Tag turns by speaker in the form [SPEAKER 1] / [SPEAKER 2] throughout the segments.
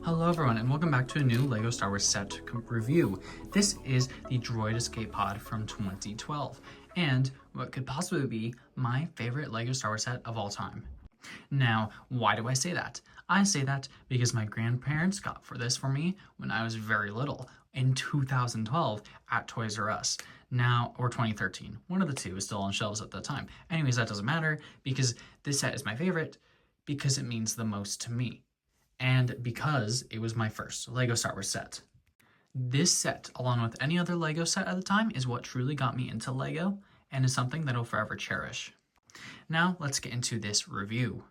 [SPEAKER 1] Hello everyone and welcome back to a new LEGO Star Wars set review. This is the Droid escape pod from 2012 and what could possibly be my favorite LEGO Star Wars set of all time. Now, why do I say that? I say that because my grandparents got this for me when I was very little in 2012 at Toys R Us. Now, or 2013, one of the two is still on shelves at that time. Anyways, that doesn't matter because this set is my favorite because it means the most to me. And because it was my first LEGO Star Wars set. This set, along with any other LEGO set at the time, is what truly got me into LEGO and is something that I'll forever cherish. Now, let's get into this review.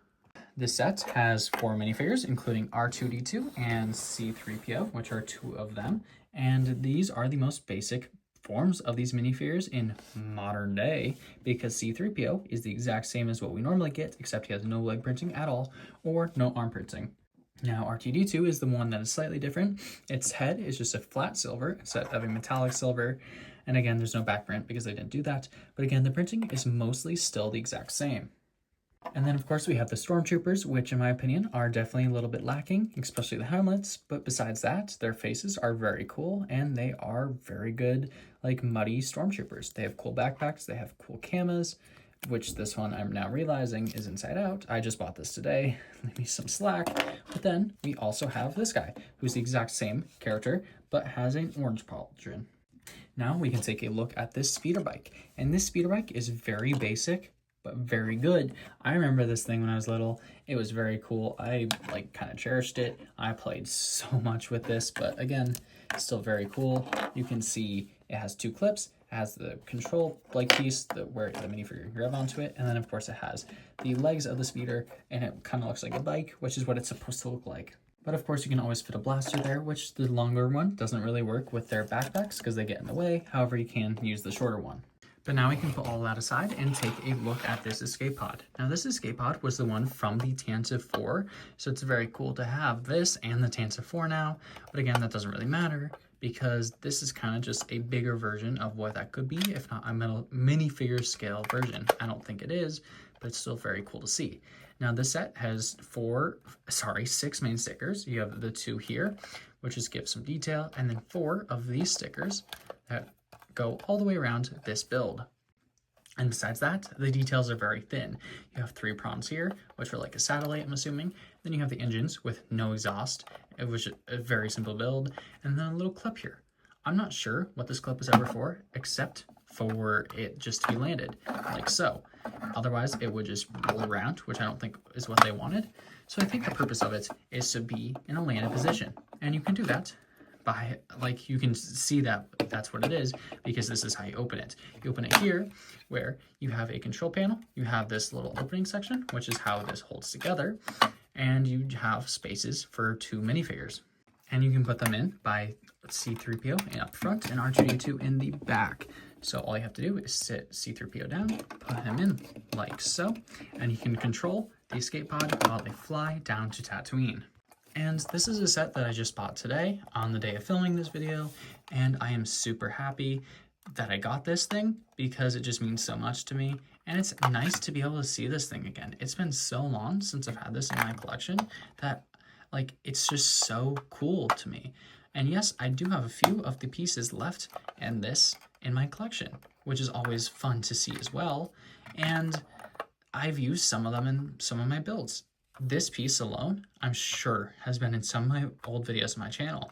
[SPEAKER 1] This set has 4 minifigures, including R2-D2 and C-3PO, which are 2 of them. And these are the most basic forms of these minifigures in modern day because C-3PO is the exact same as what we normally get, except he has no leg printing at all or no arm printing. Now, R2-D2 is the one that is slightly different. Its head is just a flat silver instead of a metallic silver. And again, there's no back print because they didn't do that. But again, the printing is mostly still the exact same. And then, of course, we have the Stormtroopers, which in my opinion are definitely a little bit lacking, especially the helmets. But besides that, their faces are very cool and they are very good, like muddy Stormtroopers. They have cool backpacks, they have cool camas, which this one I'm now realizing is inside out. I just bought this today. Leave me some slack. But then we also have this guy, who's the exact same character, but has an orange pauldron. Now we can take a look at this speeder bike. And this speeder bike is very basic, but very good. I remember this thing when I was little. It was very cool. I kind of cherished it. I played so much with this, but again, it's still very cool. You can see it has 2 clips. It has the control piece where the minifigure can grab onto it, and then of course it has the legs of the speeder, and it kind of looks like a bike, which is what it's supposed to look like. But of course you can always fit a blaster there, which the longer one doesn't really work with their backpacks because they get in the way. However, you can use the shorter one. But now we can put all that aside and take a look at this escape pod. Now this escape pod was the one from the Tantive 4, so it's very cool to have this and the Tantive 4 now. But again, that doesn't really matter because this is kind of just a bigger version of what that could be, if not a minifigure scale version. I don't think it is, but it's still very cool to see. Now this set has 6 main stickers. You have the 2 here, which just give some detail, and then 4 of these stickers that go all the way around this build. And besides that, the details are very thin. You have 3 prongs here, which are like a satellite, I'm assuming. Then you have the engines with no exhaust, which is a very simple build. And then a little clip here. I'm not sure what this clip is ever for, except for it just to be landed, like so. Otherwise, it would just roll around, which I don't think is what they wanted. So I think the purpose of it is to be in a landed position. And you can do that by, you can see that that's what it is because this is how you open it. You open it here where you have a control panel. You have this little opening section, which is how this holds together. And you have spaces for 2 minifigures. And you can put them in by C-3PO up front and R2-D2 in the back. So all you have to do is sit C-3PO down, put him in like so, and you can control the escape pod while they fly down to Tatooine. And this is a set that I just bought today on the day of filming this video, and I am super happy that I got this thing because it just means so much to me, and it's nice to be able to see this thing again. It's been so long since I've had this in my collection that it's just so cool to me. And yes, I do have a few of the pieces left and this in my collection, which is always fun to see as well. And I've used some of them in some of my builds. This piece alone, I'm sure, has been in some of my old videos on my channel.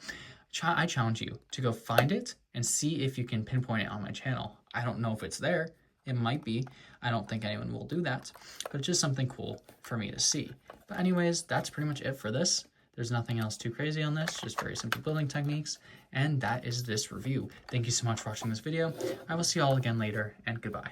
[SPEAKER 1] I challenge you to go find it and see if you can pinpoint it on my channel. I don't know if it's there. It might be. I don't think anyone will do that, but it's just something cool for me to see. But anyways, that's pretty much it for this. There's nothing else too crazy on this, just very simple building techniques. And that is this review. Thank you so much for watching this video. I will see you all again later, and goodbye.